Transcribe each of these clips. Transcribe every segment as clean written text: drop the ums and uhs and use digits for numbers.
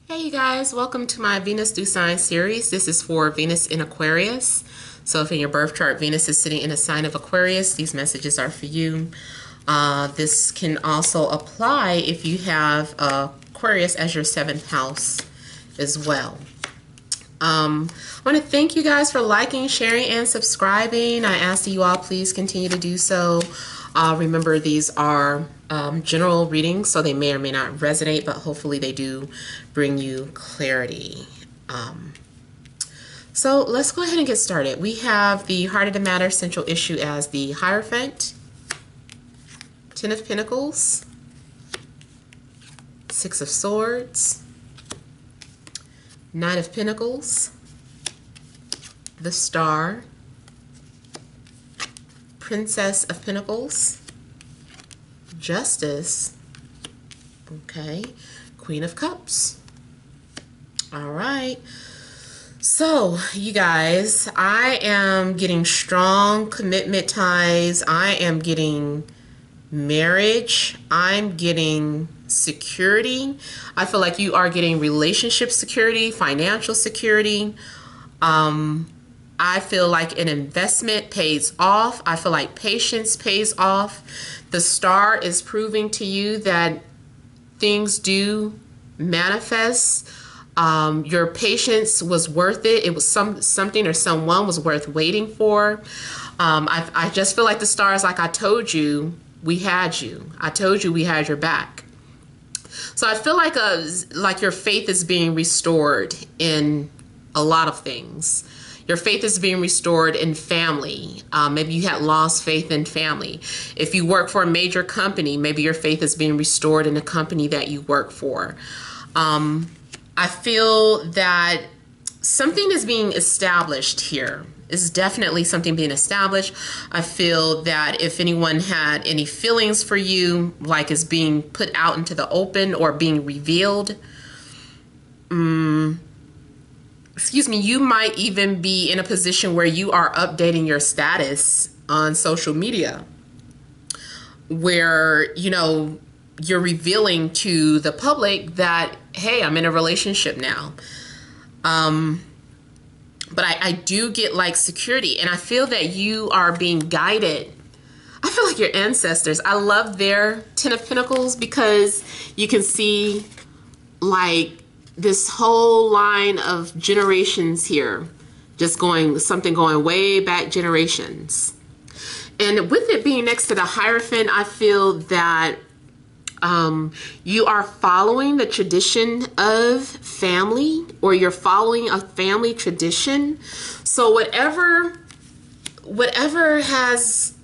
Hey you guys, welcome to my Venus Do Sign series. This is for Venus in Aquarius. So if in your birth chart Venus is sitting in a sign of Aquarius, these messages are for you. This can also apply if you have Aquarius as your 7th house as well. I want to thank you guys for liking, sharing, and subscribing. I ask that you all please continue to do so. Remember, these are general readings, so they may or may not resonate, but hopefully they do bring you clarity. So let's go ahead and get started. We have the Heart of the Matter central issue as the Hierophant, 10 of Pentacles, 6 of Swords, 9 of Pentacles, the Star, Princess of Pentacles, Justice, okay, Queen of Cups. All right. So, you guys, I am getting strong commitment ties. I am getting marriage. I'm getting security. I feel like you are getting relationship security, financial security. I feel like an investment pays off. I feel like patience pays off. The Star is proving to you that things do manifest. Your patience was worth it. It was something or someone was worth waiting for. I just feel like the Star is like, I told you we had you. I told you we had your back. So I feel like your faith is being restored in a lot of things. Your faith is being restored in family. Maybe you had lost faith in family. If you work for a major company, maybe your faith is being restored in the company that you work for. I feel that something is being established here. It's definitely something being established. I feel that if anyone had any feelings for you, like it's being put out into the open or being revealed, excuse me, you might even be in a position where you are updating your status on social media, where, you know, you're revealing to the public that, hey, I'm in a relationship now. But I do get like security, and I feel that you are being guided. I feel like your ancestors, I love their 10 of Pentacles, because you can see like this whole line of generations here, just something going way back generations. And with it being next to the Hierophant, I feel that you are following the tradition of family, or you're following a family tradition. So whatever has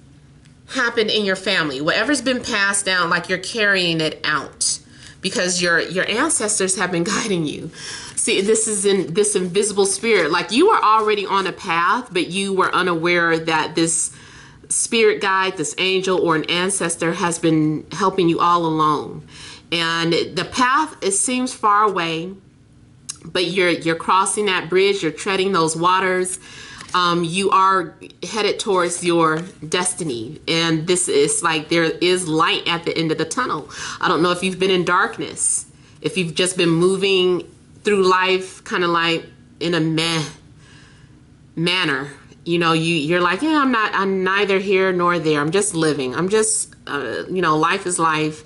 happened in your family, whatever's been passed down, like you're carrying it out, because your ancestors have been guiding you. See, this is in this invisible spirit. Like you are already on a path, but you were unaware that this spirit guide, this angel or an ancestor, has been helping you all along. And the path, it seems far away, but you're crossing that bridge, you're treading those waters. You are headed towards your destiny, and this is like there is light at the end of the tunnel. I don't know if you've been in darkness, if you've just been moving through life kind of like in a meh manner. You know, you're like, yeah, I'm neither here nor there. I'm just living. I'm just, you know, life is life,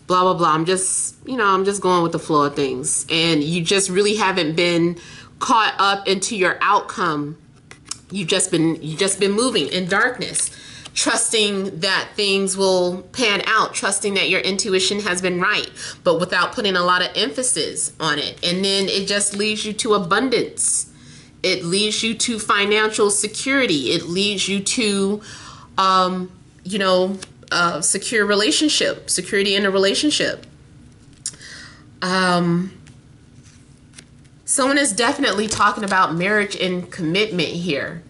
blah, blah, blah. I'm just going with the flow of things. And you just really haven't been caught up into your outcome. You've just been moving in darkness, trusting that things will pan out, trusting that your intuition has been right, but without putting a lot of emphasis on it. And then it just leads you to abundance. It leads you to financial security. It leads you to, you know, secure relationship, security in a relationship. Someone is definitely talking about marriage and commitment here.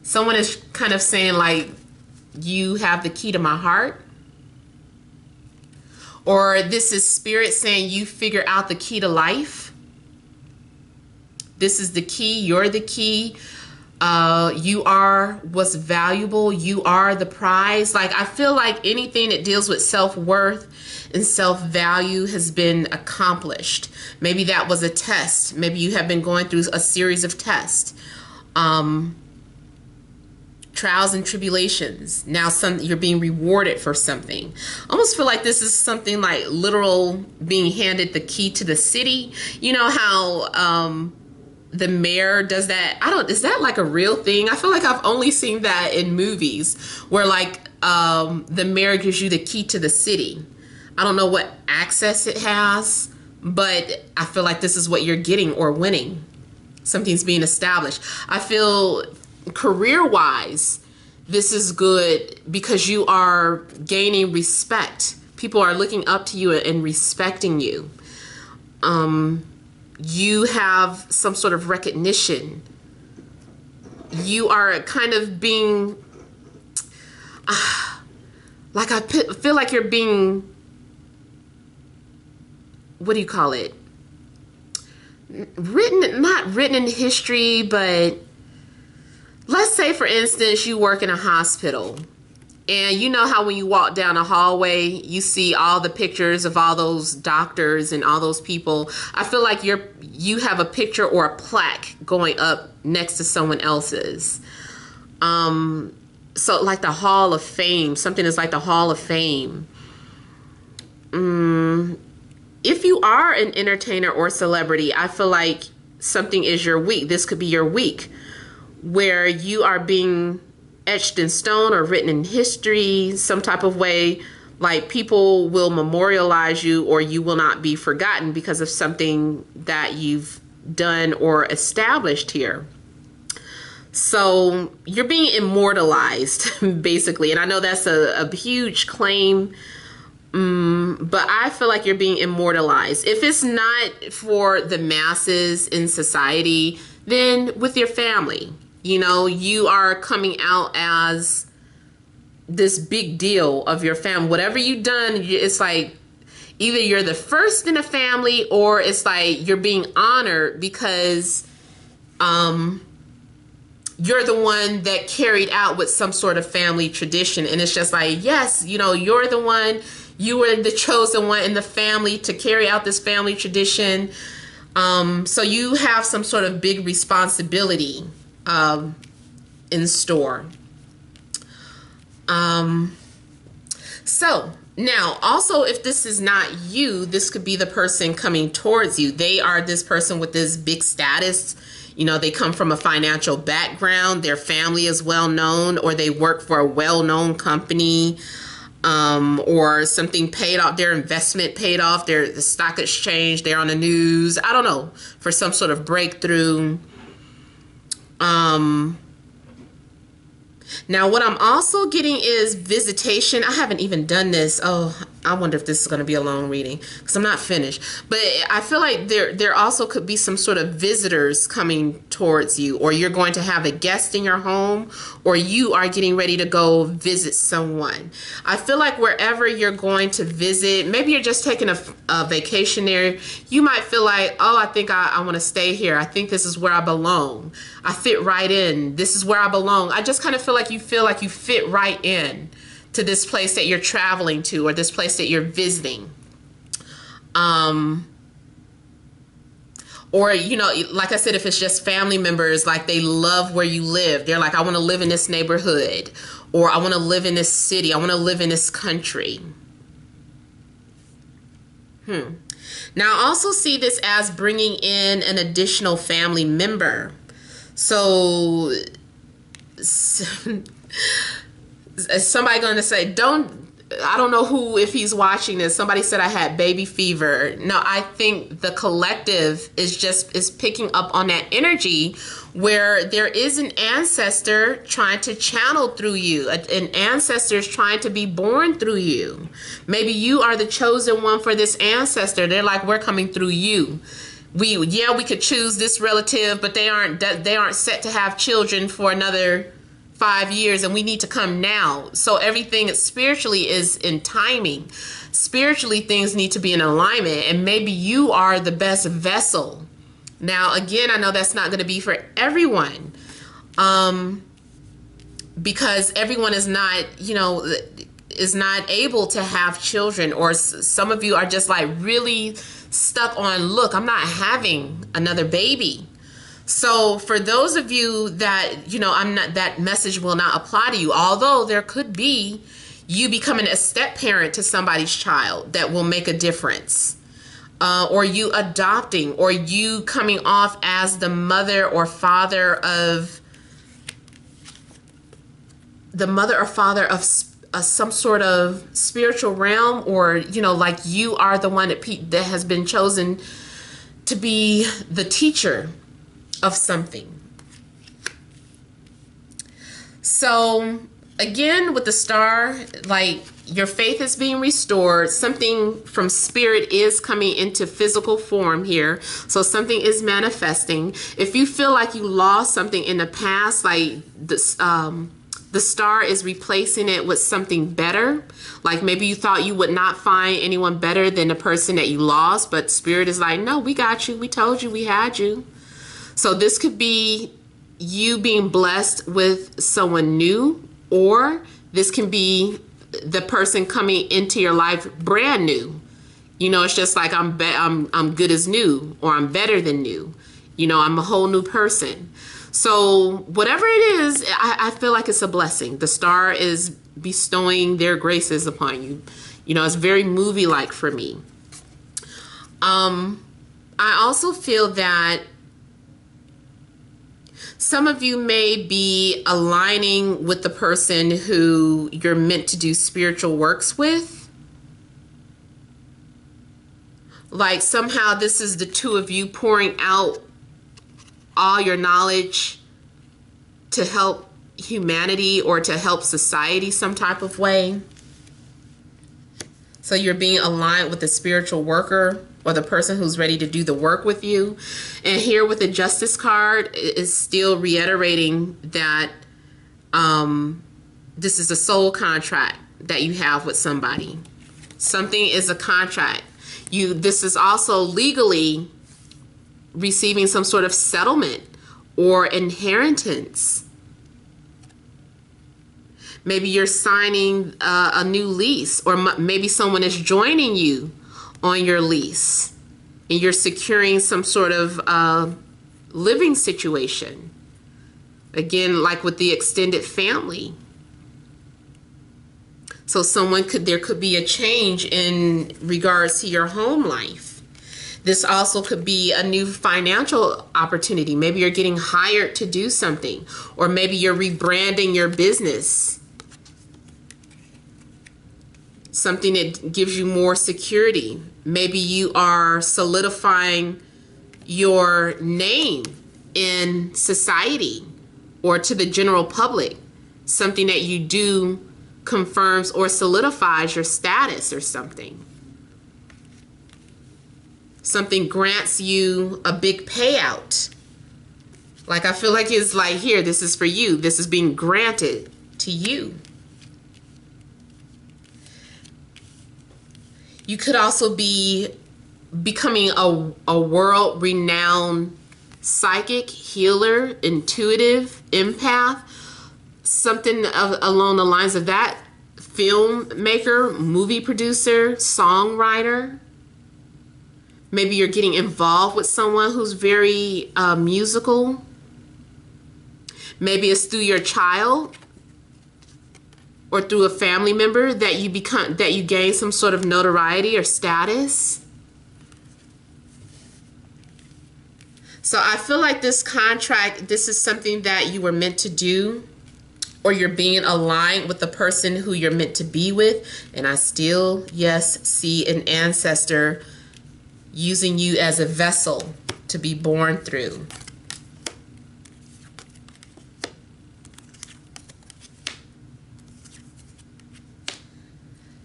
Someone is kind of saying like, you have the key to my heart. Or this is spirit saying you figure out the key to life. This is the key. You're the key. You are what's valuable. You are the prize. Like, I feel like anything that deals with self-worth and self-value has been accomplished. Maybe that was a test. Maybe you have been going through a series of tests, trials and tribulations. Now you're being rewarded for something. I almost feel like this is something like literal being handed the key to the city. You know how the mayor does that? Is that like a real thing? I feel like I've only seen that in movies where like the mayor gives you the key to the city. I don't know what access it has, but I feel like this is what you're getting or winning. Something's being established. I feel career-wise, this is good because you are gaining respect. People are looking up to you and respecting you. You have some sort of recognition. You are kind of being, like I feel like you're being, what do you call it? Not written in history, but let's say, for instance, you work in a hospital. And you know how when you walk down a hallway, you see all the pictures of all those doctors and all those people. I feel like you have a picture or a plaque going up next to someone else's. So like the Hall of Fame, something is like the Hall of Fame. If you are an entertainer or celebrity, I feel like something is your week. This could be your week where you are being etched in stone or written in history, some type of way. Like people will memorialize you, or you will not be forgotten because of something that you've done or established here. So you're being immortalized basically. And I know that's a huge claim, but I feel like you're being immortalized. If it's not for the masses in society, then with your family. You know, you are coming out as this big deal of your family. Whatever you've done, it's like either you're the first in a family, or it's like you're being honored because you're the one that carried out with some sort of family tradition. And it's just like, yes, you know, you're the one, you were the chosen one in the family to carry out this family tradition. So you have some sort of big responsibility in store. So now also, if this is not you, this could be the person coming towards you. They are this person with this big status. You know, they come from a financial background, their family is well known, or they work for a well-known company, or something paid off, their investment paid off, the stock exchange, they're on the news, I don't know, for some sort of breakthrough. Now what I'm also getting is visitation. I haven't even done this. Oh, I wonder if this is going to be a long reading because I'm not finished. But I feel like there also could be some sort of visitors coming towards you, or you're going to have a guest in your home, or you are getting ready to go visit someone. I feel like wherever you're going to visit, maybe you're just taking a vacation there. You might feel like, oh, I think I want to stay here. I think this is where I belong. I fit right in. This is where I belong. I just kind of feel like you fit right in to this place that you're traveling to, or this place that you're visiting. Or, you know, like I said, if it's just family members, like they love where you live. They're like, I want to live in this neighborhood, or I want to live in this city. I want to live in this country. Now, I also see this as bringing in an additional family member. So is somebody going to say, I don't know who, if he's watching this, somebody said I had baby fever. No, I think the collective is picking up on that energy where there is an ancestor trying to channel through you. An ancestor is trying to be born through you. Maybe you are the chosen one for this ancestor. They're like, we're coming through you. We could choose this relative, but they aren't set to have children for another 5 years, and we need to come now. So everything spiritually is in timing. Spiritually, things need to be in alignment, and maybe you are the best vessel. Now, again, I know that's not going to be for everyone. Because everyone is not, you know, is not able to have children, or some of you are just like really stuck on, look, I'm not having another baby. So for those of you that, you know, that message will not apply to you, although there could be you becoming a step parent to somebody's child that will make a difference. Or you adopting, or you coming off as the mother or father of some sort of spiritual realm, or, you know, like you are the one that has been chosen to be the teacher of something. So again, with the star, like your faith is being restored. Something from spirit is coming into physical form here. So something is manifesting. If you feel like you lost something in the past, like this, the star is replacing it with something better. Like maybe you thought you would not find anyone better than the person that you lost, but spirit is like, no, we got you. We told you, we had you. So this could be you being blessed with someone new, or this can be the person coming into your life brand new. You know, it's just like I'm good as new, or I'm better than new. You know, I'm a whole new person. So whatever it is, I feel like it's a blessing. The star is bestowing their graces upon you. You know, it's very movie-like for me. I also feel that some of you may be aligning with the person who you're meant to do spiritual works with. Like somehow this is the two of you pouring out all your knowledge to help humanity or to help society some type of way. So you're being aligned with the spiritual worker, or the person who's ready to do the work with you. And here with the Justice card is still reiterating that this is a soul contract that you have with somebody. Something is a contract. This is also legally receiving some sort of settlement or inheritance. Maybe you're signing a new lease, or maybe someone is joining you on your lease, and you're securing some sort of living situation. Again, like with the extended family. So there could be a change in regards to your home life. This also could be a new financial opportunity. Maybe you're getting hired to do something, or maybe you're rebranding your business. Something that gives you more security. Maybe you are solidifying your name in society or to the general public. Something that you do confirms or solidifies your status or something. Something grants you a big payout. Like I feel like it's like, here, this is for you. This is being granted to you. You could also be becoming a world-renowned psychic, healer, intuitive, empath, something along the lines of that. Filmmaker, movie producer, songwriter. Maybe you're getting involved with someone who's very musical. Maybe it's through your child or through a family member that you gain some sort of notoriety or status. So I feel like this contract, this is something that you were meant to do, or you're being aligned with the person who you're meant to be with. And I still, yes, see an ancestor using you as a vessel to be born through.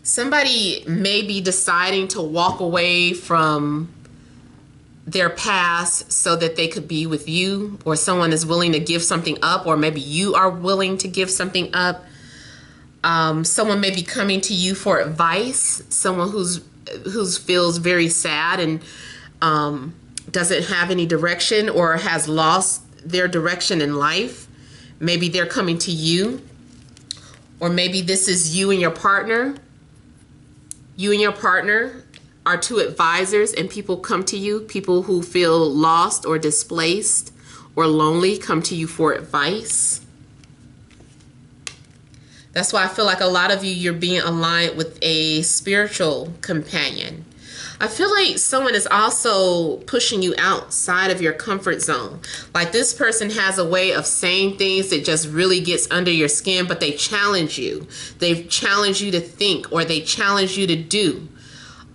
Somebody may be deciding to walk away from their past so that they could be with you, or someone is willing to give something up, or maybe you are willing to give something up. Someone may be coming to you for advice, someone who feels very sad and doesn't have any direction, or has lost their direction in life. Maybe they're coming to you, or maybe this is you and your partner. You and your partner are two advisors, and people come to you. People who feel lost or displaced or lonely come to you for advice. That's why I feel like a lot of you, you're being aligned with a spiritual companion. I feel like someone is also pushing you outside of your comfort zone. Like this person has a way of saying things that just really gets under your skin, but they challenge you. They challenge you to think, or they challenge you to do.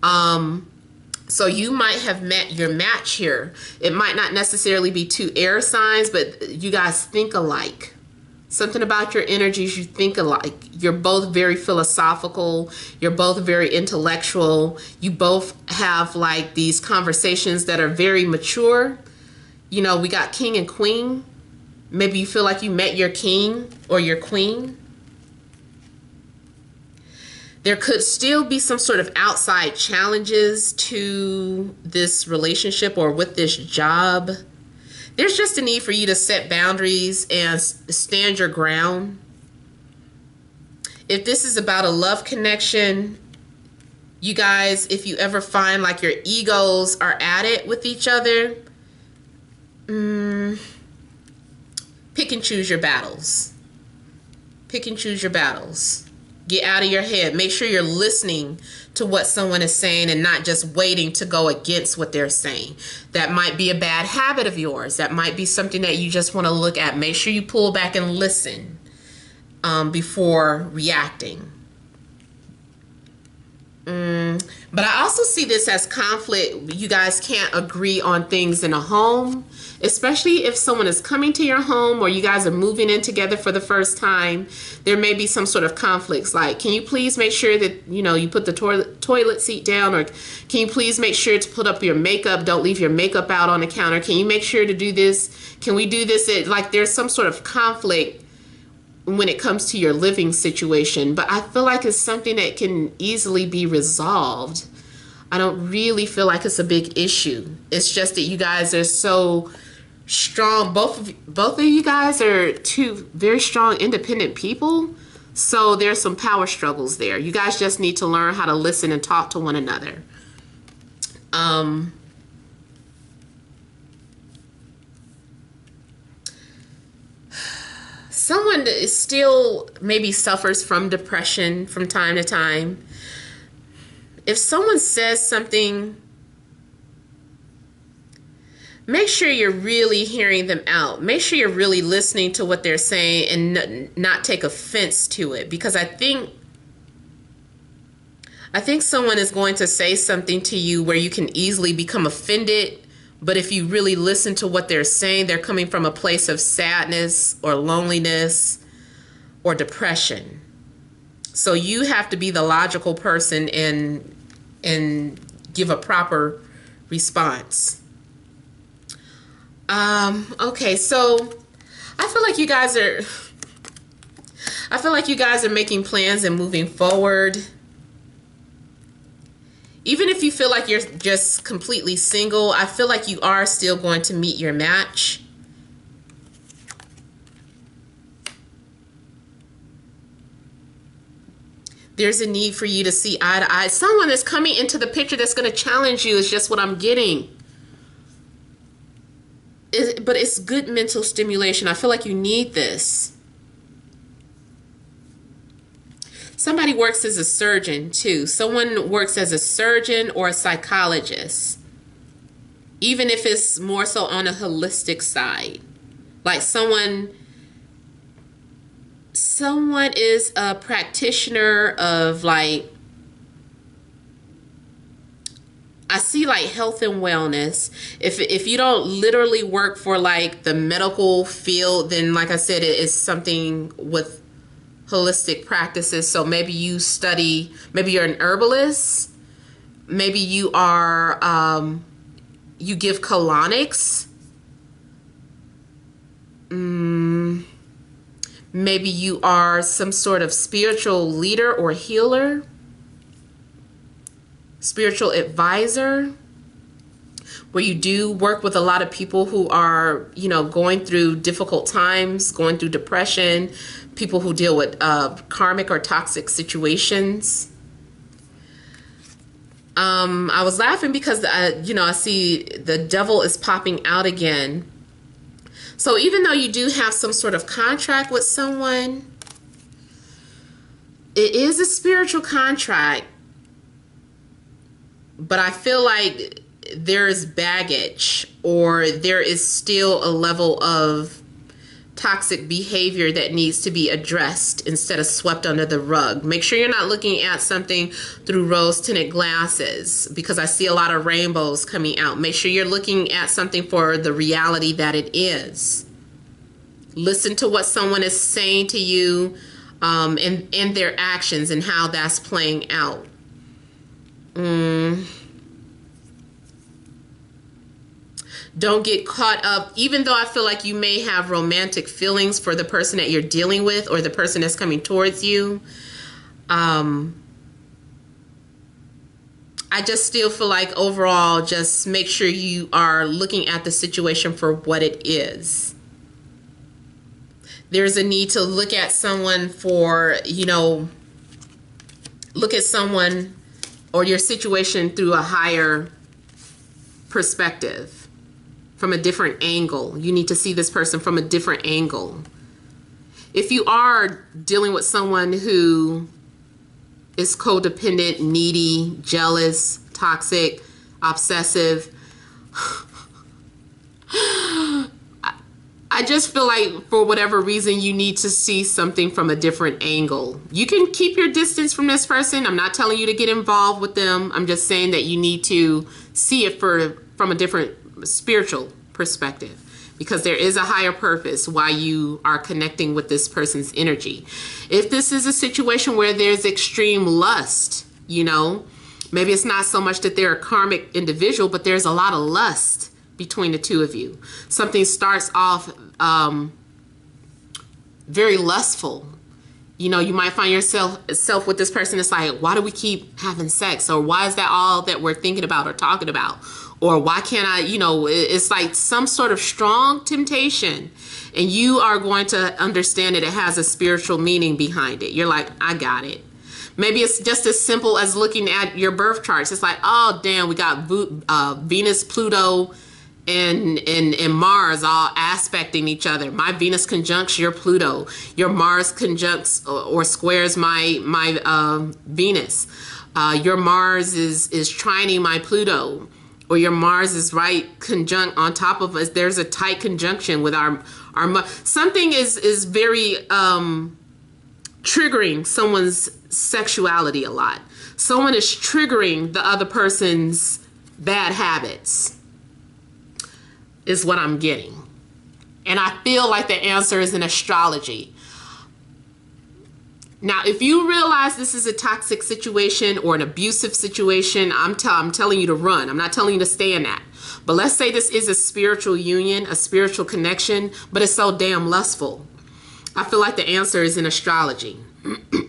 So you might have met your match here. It might not necessarily be two air signs, but you guys think alike. Something about your energies, you think alike. You're both very philosophical. You're both very intellectual. You both have like these conversations that are very mature. You know, we got king and queen. Maybe you feel like you met your king or your queen. There could still be some sort of outside challenges to this relationship or with this job. There's just a need for you to set boundaries and stand your ground. If this is about a love connection, you guys, if you ever find like your egos are at it with each other, pick and choose your battles. Pick and choose your battles. Get out of your head. Make sure you're listening to what someone is saying and not just waiting to go against what they're saying. That might be a bad habit of yours. That might be something that you just want to look at. Make sure you pull back and listen before reacting. But I also see this as conflict. You guys can't agree on things in a home, especially if someone is coming to your home or you guys are moving in together for the first time. There may be some sort of conflicts, like, can you please make sure that, you know, you put the toilet seat down, or can you please make sure to put up your makeup? Don't leave your makeup out on the counter. Can you make sure to do this? Can we do this? Like there's some sort of conflict when it comes to your living situation, but I feel like it's something that can easily be resolved. I don't really feel like it's a big issue. It's just that you guys are so strong. Both of you guys are two very strong, independent people. So there's some power struggles there. You guys just need to learn how to listen and talk to one another. Someone is still maybe suffers from depression from time to time. If someone says something, make sure you're really hearing them out. Make sure you're really listening to what they're saying and not take offense to it. Because I think someone is going to say something to you where you can easily become offended. But if you really listen to what they're saying, they're coming from a place of sadness or loneliness or depression. So you have to be the logical person and give a proper response. Okay, so I feel like you guys are making plans and moving forward. Even if you feel like you're just completely single, I feel like you are still going to meet your match. There's a need for you to see eye to eye. Someone is coming into the picture that's going to challenge you is just what I'm getting. But it's good mental stimulation. I feel like you need this. Somebody works as a surgeon too. Someone works as a surgeon or a psychologist. Even if it's more so on a holistic side. Like someone is a practitioner of like, I see like health and wellness. If you don't literally work for like the medical field, then like I said, it is something with holistic practices. So maybe you study, maybe you're an herbalist, maybe you are you give colonics, maybe you are some sort of spiritual leader or healer, spiritual advisor. where you do work with a lot of people who are, you know, going through difficult times, going through depression, people who deal with karmic or toxic situations. I was laughing because, you know, I see the devil is popping out again. So even though you do have some sort of contract with someone, it is a spiritual contract, but I feel like there is baggage, or there is still a level of toxic behavior that needs to be addressed instead of swept under the rug. Make sure you're not looking at something through rose-tinted glasses, because I see a lot of rainbows coming out. Make sure you're looking at something for the reality that it is. Listen to what someone is saying to you, and their actions and how that's playing out. Don't get caught up, even though I feel like you may have romantic feelings for the person that you're dealing with or the person that's coming towards you. I just still feel like overall, just make sure you are looking at the situation for what it is. There's a need to look at someone for, you know, look at someone or your situation through a higher perspective, from a different angle. You need to see this person from a different angle. If you are dealing with someone who is codependent, needy, jealous, toxic, obsessive, I just feel like for whatever reason you need to see something from a different angle. You can keep your distance from this person. I'm not telling you to get involved with them. I'm just saying that you need to see it from a different spiritual perspective, because there is a higher purpose why you are connecting with this person's energy. If this is a situation where there's extreme lust, you know, maybe it's not so much that they're a karmic individual, but there's a lot of lust between the two of you. Something starts off very lustful. You know, you might find yourself with this person. It's like, why do we keep having sex? Or why is that all that we're thinking about or talking about? Or why can't I, you know, it's like some sort of strong temptation. And you are going to understand that it has a spiritual meaning behind it. You're like, I got it. Maybe it's just as simple as looking at your birth charts. It's like, oh, damn, we got Venus, Pluto, and Mars all aspecting each other. My Venus conjuncts your Pluto. Your Mars conjuncts or squares my Venus. Your Mars is trining my Pluto, or your Mars is right conjunct on top of us. There's a tight conjunction with our something is very triggering someone's sexuality a lot. Someone is triggering the other person's bad habits, is what I'm getting. And I feel like the answer is in astrology. Now, if you realize this is a toxic situation or an abusive situation, I'm telling you to run. I'm not telling you to stay in that. But let's say this is a spiritual union, a spiritual connection, but it's so damn lustful. I feel like the answer is in astrology.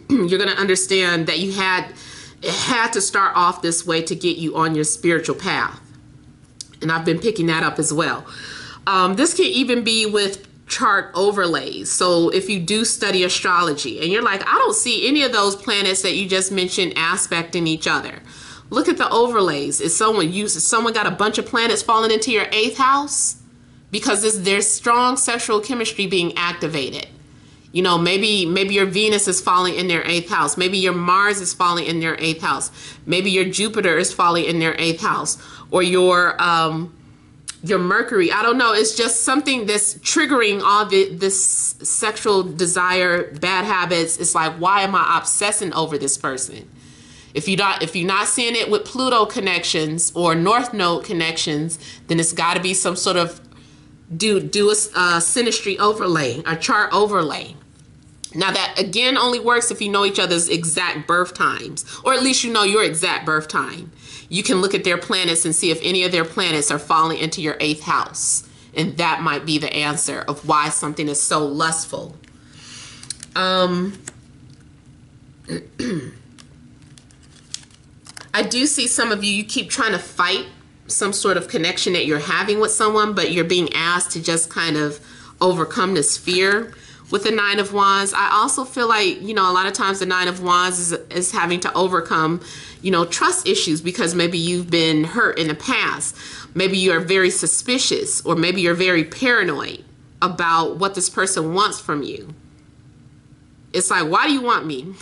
You're going to understand that it had to start off this way to get you on your spiritual path. And I've been picking that up as well. This can even be with chart overlays. So if you do study astrology and you're like, I don't see any of those planets that you just mentioned aspecting each other, look at the overlays. Is someone got a bunch of planets falling into your 8th house? Because there's strong sexual chemistry being activated. You know, maybe your Venus is falling in their 8th house. Maybe your Mars is falling in their 8th house. Maybe your Jupiter is falling in their 8th house, or your Mercury. I don't know. It's just something that's triggering all this sexual desire, bad habits. It's like, why am I obsessing over this person? If you're not seeing it with Pluto connections or North Node connections, then it's got to be some sort of do a synastry overlay, a chart overlay. Now that again only works if you know each other's exact birth times, or at least you know your exact birth time. You can look at their planets and see if any of their planets are falling into your 8th house. And that might be the answer of why something is so lustful. I do see some of you keep trying to fight some sort of connection that you're having with someone, but you're being asked to just kind of overcome this fear with the Nine of Wands. I also feel like, you know, a lot of times the Nine of Wands is having to overcome, you know, trust issues because maybe you've been hurt in the past. Maybe you're very suspicious, or maybe you're very paranoid about what this person wants from you. It's like, why do you want me?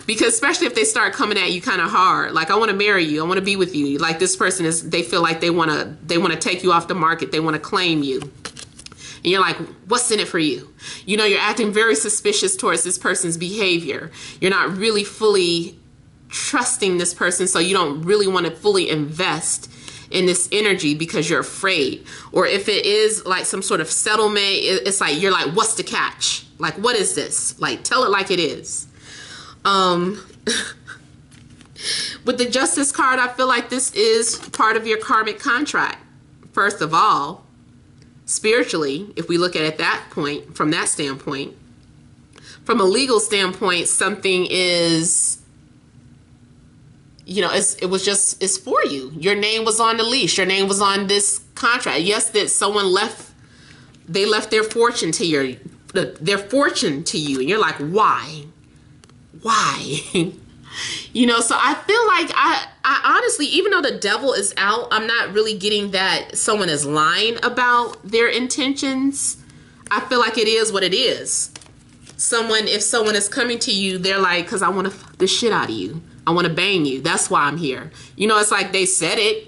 Because especially if they start coming at you kind of hard, like, I want to marry you, I want to be with you. Like, this person is, they feel like they want to take you off the market, they want to claim you. And you're like, what's in it for you? You know, you're acting very suspicious towards this person's behavior. You're not really fully trusting this person, so you don't really want to fully invest in this energy because you're afraid. Or if it is like some sort of settlement, it's like, you're like, what's the catch? Like, what is this? Like, tell it like it is. With the Justice card, I feel like this is part of your karmic contract. First of all, spiritually, if we look at it that point, from that standpoint, from a legal standpoint, something is, you know, it's for you. Your name was on the leash. Your name was on this contract. Yes, that someone left their fortune to you. And you're like, why? You know, so I feel like I honestly, even though the devil is out, I'm not really getting that someone is lying about their intentions. I feel like it is what it is. If someone is coming to you, they're like, because I want to fuck the shit out of you. I want to bang you. That's why I'm here. You know, it's like they said it.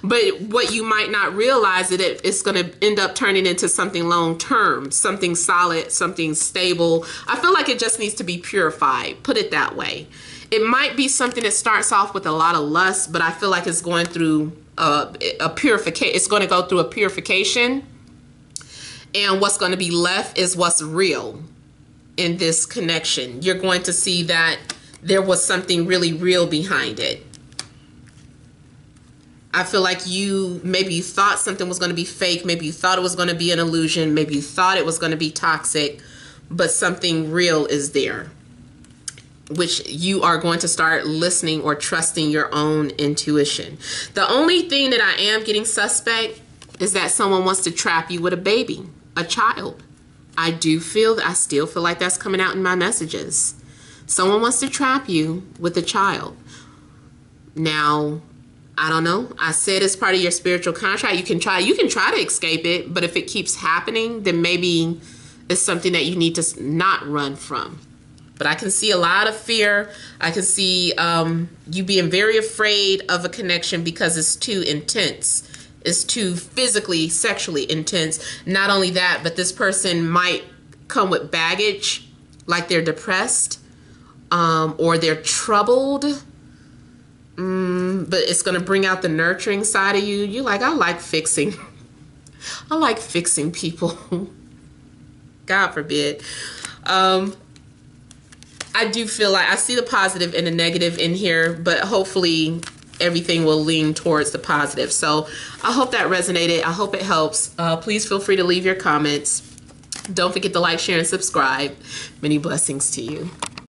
But what you might not realize is that it's going to end up turning into something long term, something solid, something stable. I feel like it just needs to be purified. Put it that way. It might be something that starts off with a lot of lust, but I feel like it's going through a purification. It's going to go through a purification. And what's going to be left is what's real in this connection. You're going to see that there was something really real behind it. I feel like maybe you thought something was going to be fake. Maybe you thought it was going to be an illusion. Maybe you thought it was going to be toxic, but something real is there, which you are going to start listening or trusting your own intuition. The only thing that I am getting suspect is that someone wants to trap you with a baby, a child. I still feel like that's coming out in my messages. Someone wants to trap you with a child. Now, I don't know. I said it's part of your spiritual contract. You can try to escape it, but if it keeps happening, then maybe it's something that you need to not run from. But I can see a lot of fear. I can see you being very afraid of a connection because it's too intense. It's too physically, sexually intense. Not only that, but this person might come with baggage, like they're depressed or they're troubled. But it's going to bring out the nurturing side of you. You're like, I like fixing. I like fixing people. God forbid. I do feel like I see the positive and the negative in here, but hopefully everything will lean towards the positive. So I hope that resonated. I hope it helps. Please feel free to leave your comments. Don't forget to like, share, and subscribe. Many blessings to you.